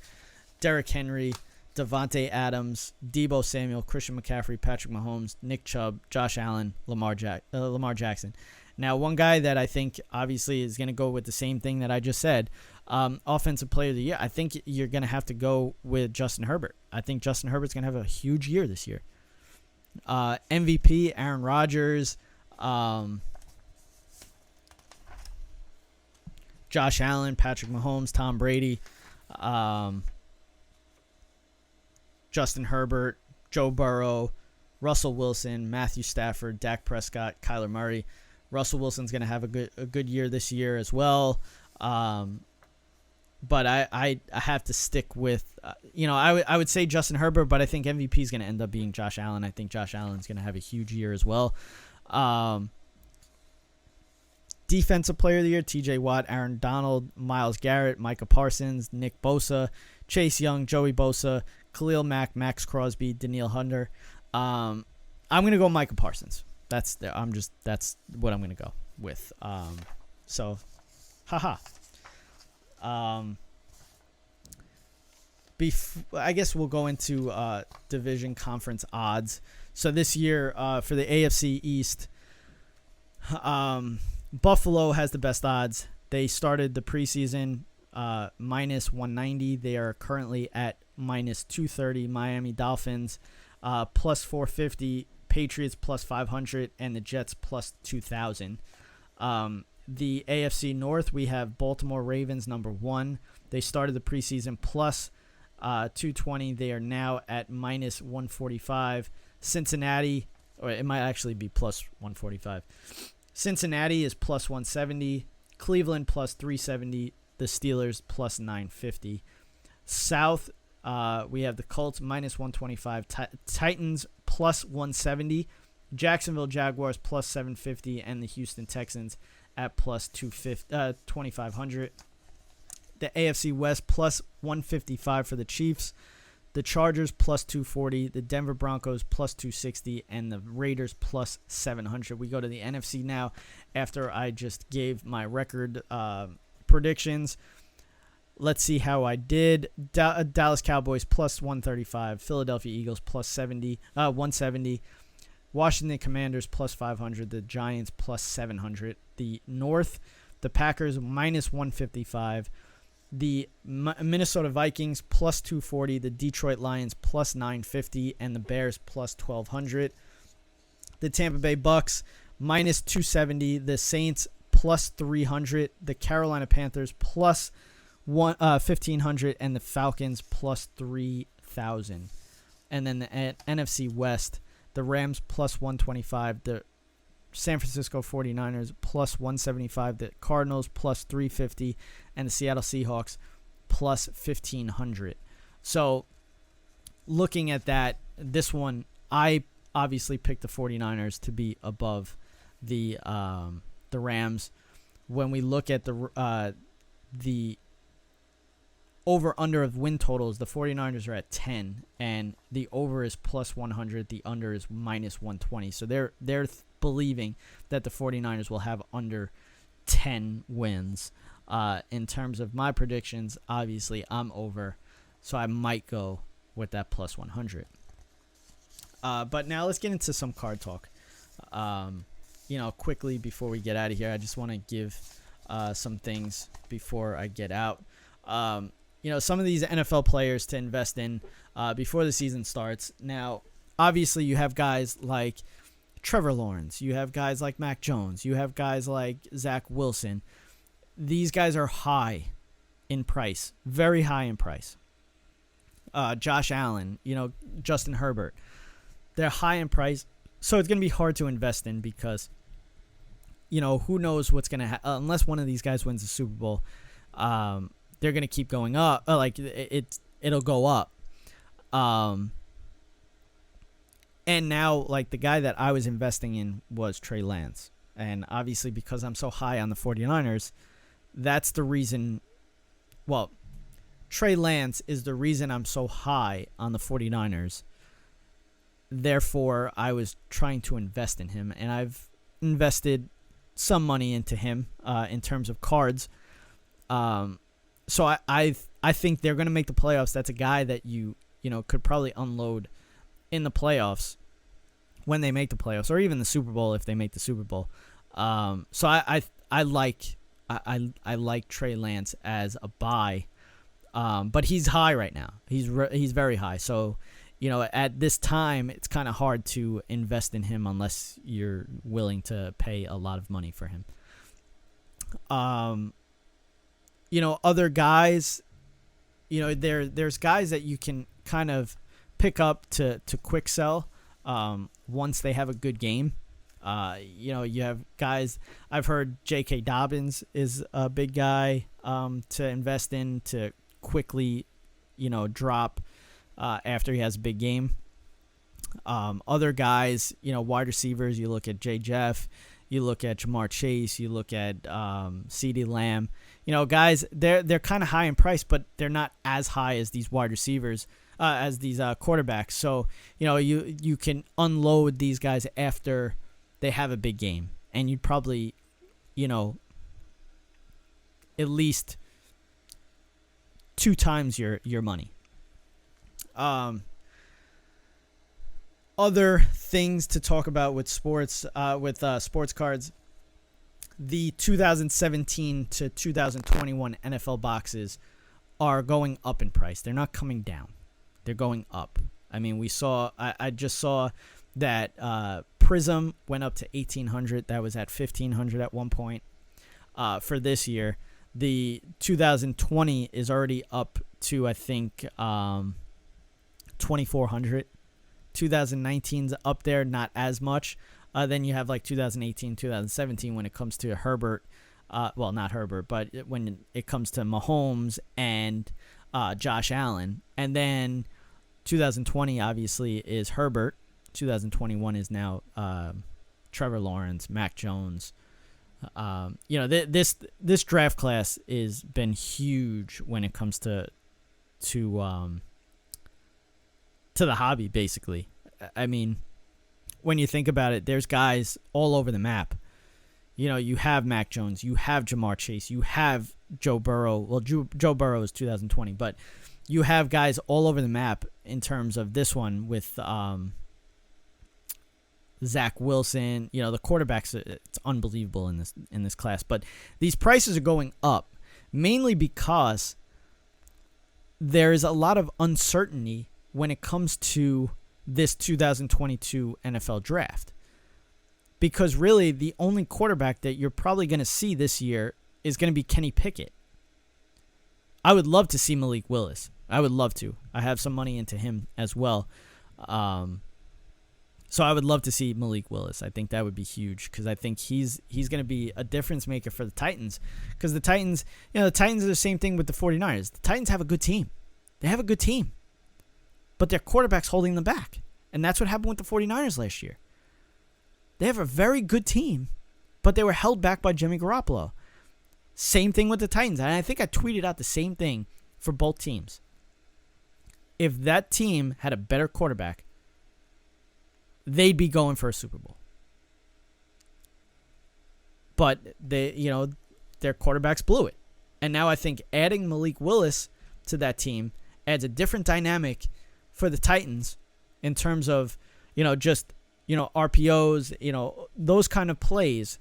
Derrick Henry, Devontae Adams, Deebo Samuel, Christian McCaffrey, Patrick Mahomes, Nick Chubb, Josh Allen, Lamar Jackson. Now, one guy that I think obviously is going to go with the same thing that I just said, Offensive Player of the Year, I think you're going to have to go with Justin Herbert. I think Justin Herbert's going to have a huge year this year. MVP, Aaron Rodgers, Josh Allen, Patrick Mahomes, Tom Brady, Justin Herbert, Joe Burrow, Russell Wilson, Matthew Stafford, Dak Prescott, Kyler Murray. Russell Wilson's going to have a good year this year as well. But I have to stick with, I would say Justin Herbert, but I think MVP is going to end up being Josh Allen. I think Josh Allen's going to have a huge year as well. Defensive Player of the Year, TJ Watt, Aaron Donald, Myles Garrett, Micah Parsons, Nick Bosa, Chase Young, Joey Bosa, Khalil Mack, Max Crosby, Danielle Hunter. I'm going to go Micah Parsons. That's what I'm going to go with. Haha. I guess we'll go into division conference odds. So this year for the AFC East, Buffalo has the best odds. They started the preseason minus 190. They are currently at minus 230. Miami Dolphins plus 450. Patriots plus 500. And the Jets plus 2,000. The AFC North, we have Baltimore Ravens number 1. They started the preseason plus 220. They are now at minus 145. Cincinnati, or it might actually be plus 145. Cincinnati is plus 170. Cleveland plus 370. The Steelers plus 950. South, we have the Colts minus 125. Titans plus 170. Jacksonville Jaguars plus 750. And the Houston Texans at plus 2,500. The AFC West plus 155 for the Chiefs. The Chargers plus 240. The Denver Broncos plus 260. And the Raiders plus 700. We go to the NFC now after I just gave my record predictions. Let's see how I did. Dallas Cowboys plus 135. Philadelphia Eagles plus 170. Washington Commanders plus 500. The Giants plus 700. The North, the Packers minus 155. The Minnesota Vikings plus 240. The Detroit Lions plus 950. And the Bears plus 1,200. The Tampa Bay Bucks minus 270. The Saints plus 300. The Carolina Panthers plus 1,500. And the Falcons plus 3,000. And then the NFC West, the Rams plus 125. The San Francisco 49ers plus 175. The Cardinals plus 350. And the Seattle Seahawks plus 1,500. So looking at that, this one, I obviously picked the 49ers to be above the Rams. When we look at the over-under of win totals, the 49ers are at 10, and the over is plus 100, the under is minus 120. So they're believing that the 49ers will have under 10 wins. In terms of my predictions, obviously I'm over, so I might go with that plus 100. But now let's get into some card talk. Quickly before we get out of here, I just want to give some things before I get out. Some of these NFL players to invest in before the season starts. Now, obviously, you have guys like Trevor Lawrence. You have guys like Mac Jones. You have guys like Zach Wilson. These guys are high in price, very high in price. Josh Allen, Justin Herbert. They're high in price, so it's going to be hard to invest in because, who knows what's going to happen. Unless one of these guys wins the Super Bowl, they're going to keep going up. It'll go up. And now, the guy that I was investing in was Trey Lance. And obviously, because I'm so high on the 49ers, that's the reason. Well, Trey Lance is the reason I'm so high on the 49ers. Therefore, I was trying to invest in him, and I've invested some money into him in terms of cards. So I think they're going to make the playoffs. That's a guy that you could probably unload in the playoffs when they make the playoffs, or even the Super Bowl if they make the Super Bowl. So I like Trey Lance as a buy, but he's high right now. He's very high. So at this time, it's kind of hard to invest in him unless you're willing to pay a lot of money for him. Other guys, there's guys that you can kind of pick up to quick sell once they have a good game. You have guys, I've heard J.K. Dobbins is a big guy to invest in to quickly, drop after he has a big game. Other guys, wide receivers, you look at J. Jeff, you look at Jamar Chase, you look at CeeDee Lamb. Guys, they're kind of high in price, but they're not as high as these wide receivers, as these quarterbacks. So, you can unload these guys after they have a big game, and you'd probably, at least 2 times your money. Other things to talk about with sports, sports cards, the 2017 to 2021 NFL boxes are going up in price. They're not coming down. They're going up. I mean, I just saw that Prizm went up to $1,800. That was at $1,500 at one point. For this year, the 2020 is already up to, I think, $2,400. 2019's up there, not as much. Then you have 2018, 2017 when it comes to Herbert. Well, not Herbert, but when it comes to Mahomes and Josh Allen. And then 2020 obviously is Herbert. 2021 is now Trevor Lawrence, Mac Jones. This draft class has been huge when it comes to the hobby, basically. I mean, when you think about it, there's guys all over the map. You have Mac Jones, you have Jamar Chase, you have Joe Burrow. Well, Joe Burrow is 2020, but you have guys all over the map in terms of this one with Zach Wilson. The quarterbacks, it's unbelievable in this class. But these prices are going up mainly because there is a lot of uncertainty when it comes to this 2022 NFL draft. Because really, the only quarterback that you're probably going to see this year is going to be Kenny Pickett. I would love to see Malik Willis. I would love to. I have some money into him as well. So I would love to see Malik Willis. I think that would be huge because I think he's going to be a difference maker for the Titans. Because the Titans, the Titans are the same thing with the 49ers. The Titans have a good team. They have a good team. But their quarterback's holding them back. And that's what happened with the 49ers last year. They have a very good team, but they were held back by Jimmy Garoppolo. Same thing with the Titans. And I think I tweeted out the same thing for both teams. If that team had a better quarterback, they'd be going for a Super Bowl. But their quarterbacks blew it. And now I think adding Malik Willis to that team adds a different dynamic for the Titans in terms of, RPOs, those kind of plays,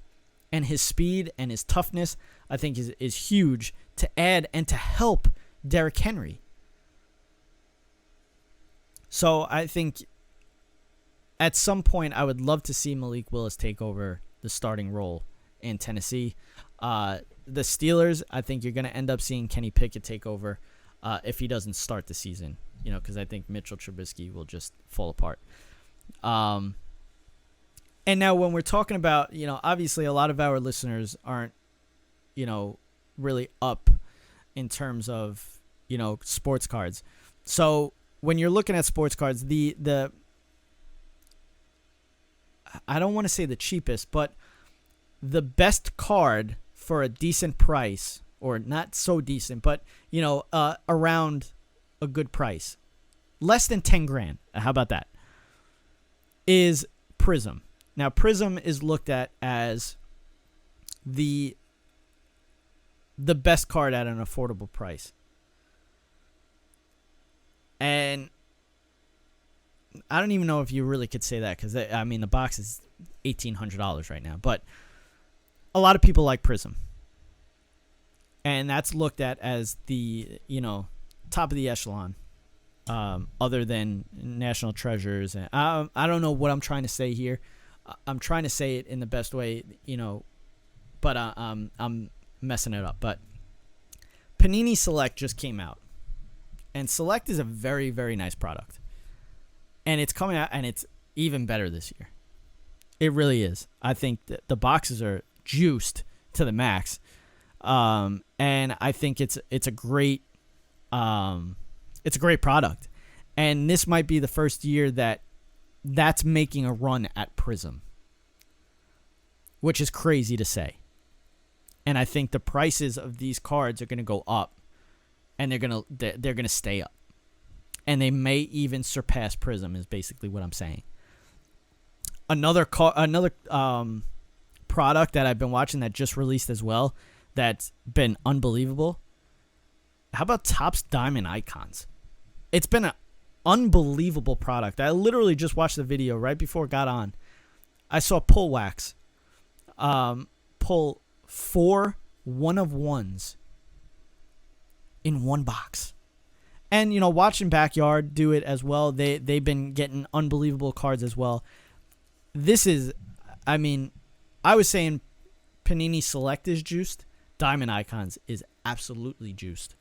and his speed and his toughness, I think is huge to add and to help Derrick Henry. So I think at some point I would love to see Malik Willis take over the starting role in Tennessee. The Steelers, I think you're going to end up seeing Kenny Pickett take over if he doesn't start the season, because I think Mitchell Trubisky will just fall apart. And now when we're talking about, obviously a lot of our listeners aren't, really up in terms of, sports cards. So when you're looking at sports cards, the I don't want to say the cheapest, but the best card for a decent price, or not so decent, but around a good price, less than 10 grand. How about that? Is Prizm. Now, Prizm is looked at as the best card at an affordable price. And I don't even know if you really could say that, because, the box is $1,800 right now. But a lot of people like Prizm. And that's looked at as the, top of the echelon, other than National Treasures. And I don't know what I'm trying to say here. I'm trying to say it in the best way, but I'm messing it up. But Panini Select just came out. And Select is a very, very nice product. And it's coming out, and it's even better this year. It really is. I think that the boxes are juiced to the max. And I think it's a great product. And this might be the first year that's making a run at Prizm, which is crazy to say. And I think the prices of these cards are going to go up, and they're going to stay up. And they may even surpass Prizm, is basically what I'm saying. Another product that I've been watching that just released as well, that's been unbelievable. How about Topps Diamond Icons? It's been an unbelievable product. I literally just watched the video right before it got on. I saw Pull Wax pull 4 one-of-ones in one box. And, watching Backyard do it as well, they've been getting unbelievable cards as well. This is, I was saying Panini Select is juiced. Diamond Icons is absolutely juiced.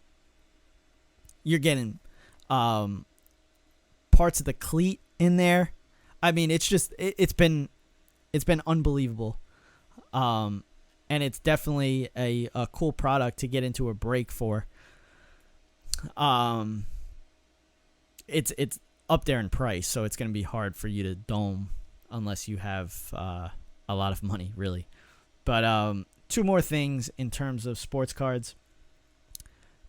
You're getting parts of the cleat in there. It's been unbelievable. And it's definitely a cool product to get into a break for. It's up there in price, so it's going to be hard for you to dome unless you have a lot of money, really. But two more things in terms of sports cards.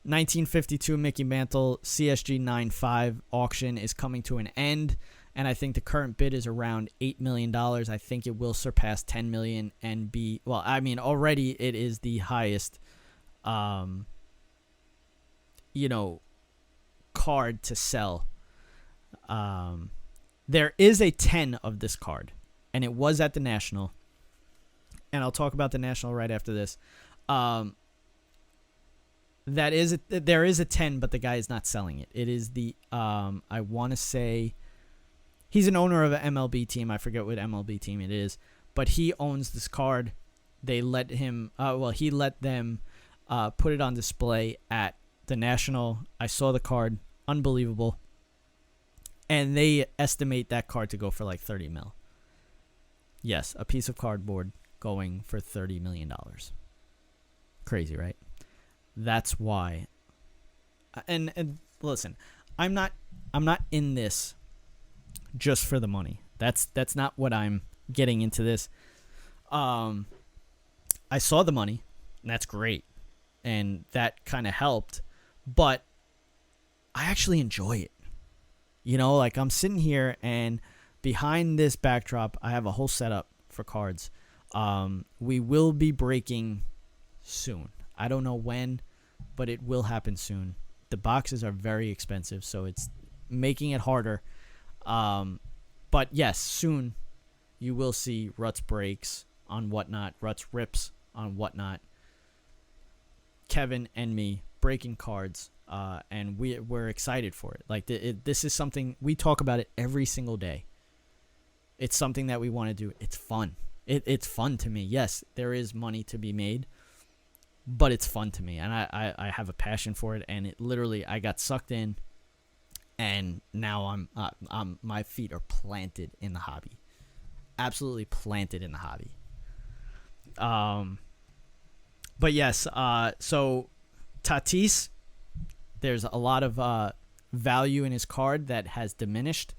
1952 Mickey Mantle CSG 9.5 auction is coming to an end, and I think the current bid is around $8 million. I think it will surpass $10 million and be, already it is the highest, card to sell. There is a 10 of this card, and it was at the National, and I'll talk about the National right after this. There is a 10, but the guy is not selling it. It is the I want to say he's an owner of an MLB team. I forget what MLB team it is, but he owns this card. They let him. He let them put it on display at the National. I saw the card, unbelievable, and they estimate that card to go for like $30 million. Yes, a piece of cardboard going for $30 million. Crazy, right? That's why. And listen, I'm not in this just for the money. That's not what I'm getting into this. I saw the money, and that's great, and that kind of helped. But I actually enjoy it. You know, like I'm sitting here and behind this backdrop, I have a whole setup for cards. We will be breaking soon. I don't know when, but it will happen soon. The boxes are very expensive, so it's making it harder. But yes, soon you will see Ruts breaks on Whatnot, Ruts rips on Whatnot, Kevin and me breaking cards, and we're excited for it. Like this is something we talk about it every single day. It's something that we want to do. It's fun. It's fun to me. Yes, there is money to be made, but it's fun to me, and I have a passion for it. And it literally, I got sucked in, and now I'm my feet are planted in the hobby, absolutely planted in the hobby. But yes, so Tatis, there's a lot of value in his card that has diminished.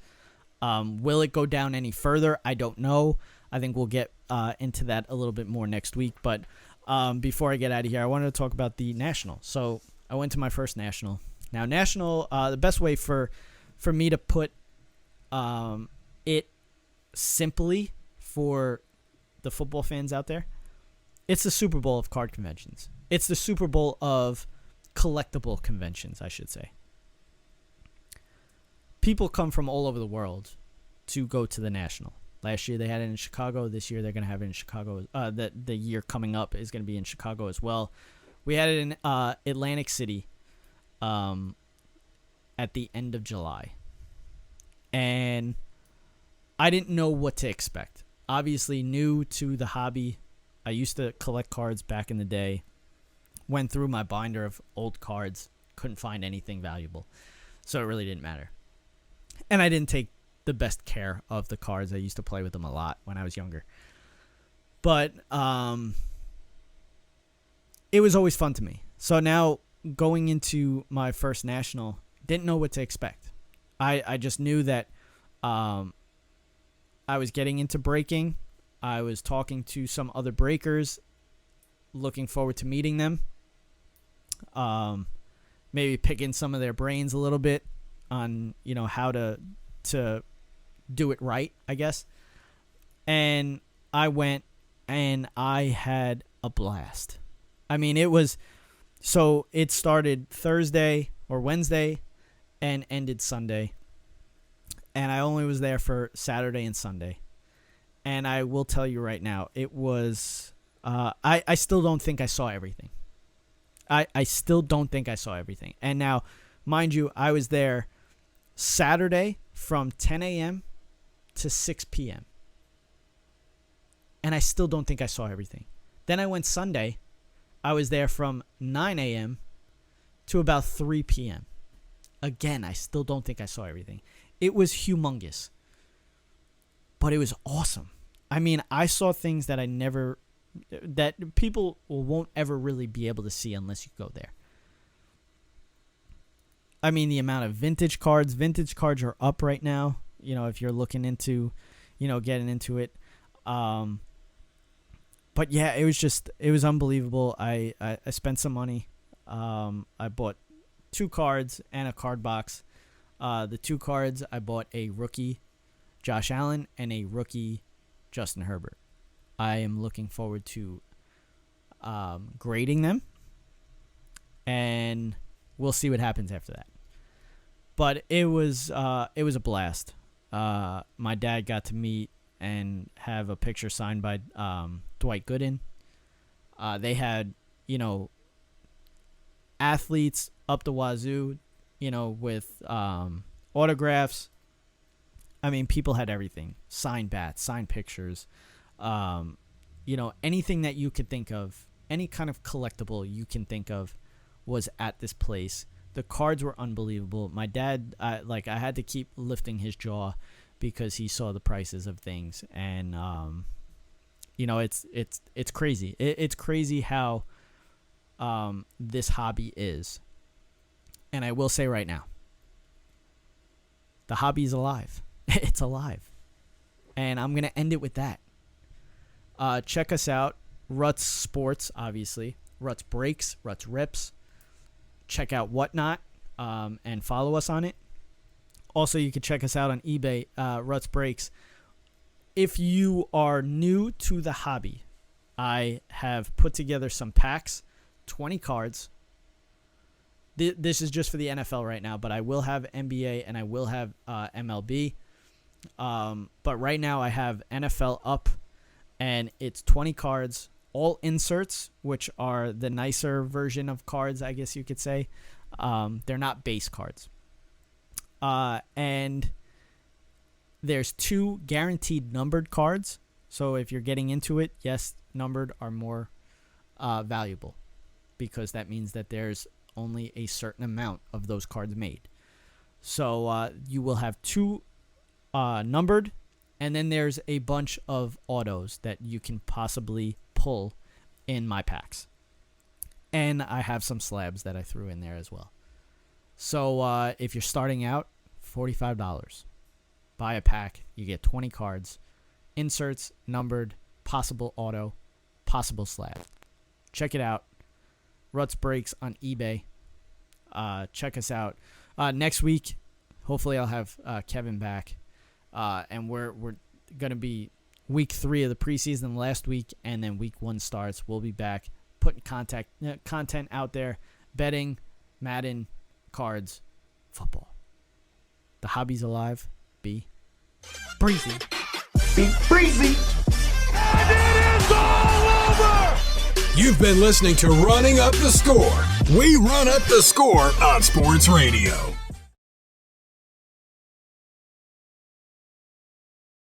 Will it go down any further? I don't know. I think we'll get into that a little bit more next week. But before I get out of here, I wanted to talk about the National. So I went to my first National. Now, National, the best way for me to put it simply for the football fans out there, it's the Super Bowl of card conventions. It's the Super Bowl of collectible conventions, I should say. People come from all over the world to go to the National. Last year they had it in Chicago. This year they're going to have it in Chicago. The year coming up is going to be in Chicago as well. We had it in Atlantic City at the end of July. And I didn't know what to expect. Obviously new to the hobby. I used to collect cards back in the day. Went through my binder of old cards. Couldn't find anything valuable. So it really didn't matter. And I didn't take the best care of the cards. I used to play with them a lot when I was younger. But it was always fun to me. So now going into my first National, didn't know what to expect. I just knew that I was getting into breaking. I was talking to some other breakers, looking forward to meeting them. Maybe picking some of their brains a little bit on, you know, how to do it right, I guess. And I went and I had a blast. I mean, it started Thursday or Wednesday and ended Sunday. And I only was there for Saturday and Sunday. And I will tell you right now, it was, I still don't think I saw everything. I still don't think I saw everything. And now, mind you, I was there Saturday from 10 a.m. to 6 p.m. And I still don't think I saw everything. Then I went Sunday. I was there from 9 a.m. to about 3 p.m. Again, I still don't think I saw everything. It was humongous. But it was awesome. I mean, I saw things that that people won't ever really be able to see unless you go there. I mean, the amount of vintage cards are up right now, you know, if you're looking into, you know, getting into it. But yeah, it was unbelievable. I spent some money. I bought 2 cards and a card box. The 2 cards, I bought a rookie Josh Allen and a rookie Justin Herbert. I am looking forward to grading them, and we'll see what happens after that. But it was a blast. My dad got to meet and have a picture signed by Dwight Gooden. They had, you know, athletes up the wazoo, you know, with autographs. I mean, people had everything. Signed bats, signed pictures. You know, anything that you could think of, any kind of collectible you can think of was at this place. The cards were unbelievable. My dad, I had to keep lifting his jaw because he saw the prices of things. And, you know, it's crazy. It's crazy how this hobby is. And I will say right now, the hobby is alive. It's alive. And I'm going to end it with that. Check us out. Ruts Sports, obviously. Ruts Breaks. Ruts Rips. Check out Whatnot. and follow us on it. Also, you can check us out on eBay, Ruts Breaks. If you are new to the hobby, I have put together some packs, 20 cards. This is just for the NFL right now, but I will have NBA and I will have MLB. But right now I have NFL up, and it's 20 cards, all inserts, which are the nicer version of cards, I guess you could say. They're not base cards. And there's 2 guaranteed numbered cards. So if you're getting into it, yes, numbered are more valuable, because that means that there's only a certain amount of those cards made. So you will have 2 numbered, and then there's a bunch of autos that you can possibly pull in my packs. And I have some slabs that I threw in there as well. So if you're starting out, $45. Buy a pack. You get 20 cards, inserts, numbered, possible auto, possible slab. Check it out. Ruts Breaks on eBay. Check us out. Next week, hopefully I'll have Kevin back. And we're going to be week 3 of the preseason last week, and then week 1 starts. We'll be back putting content out there, betting, Madden, cards, football. The hobby's alive. Be breezy. Be breezy. And it is all over! You've been listening to Running Up the Score. We run up the score on sports radio.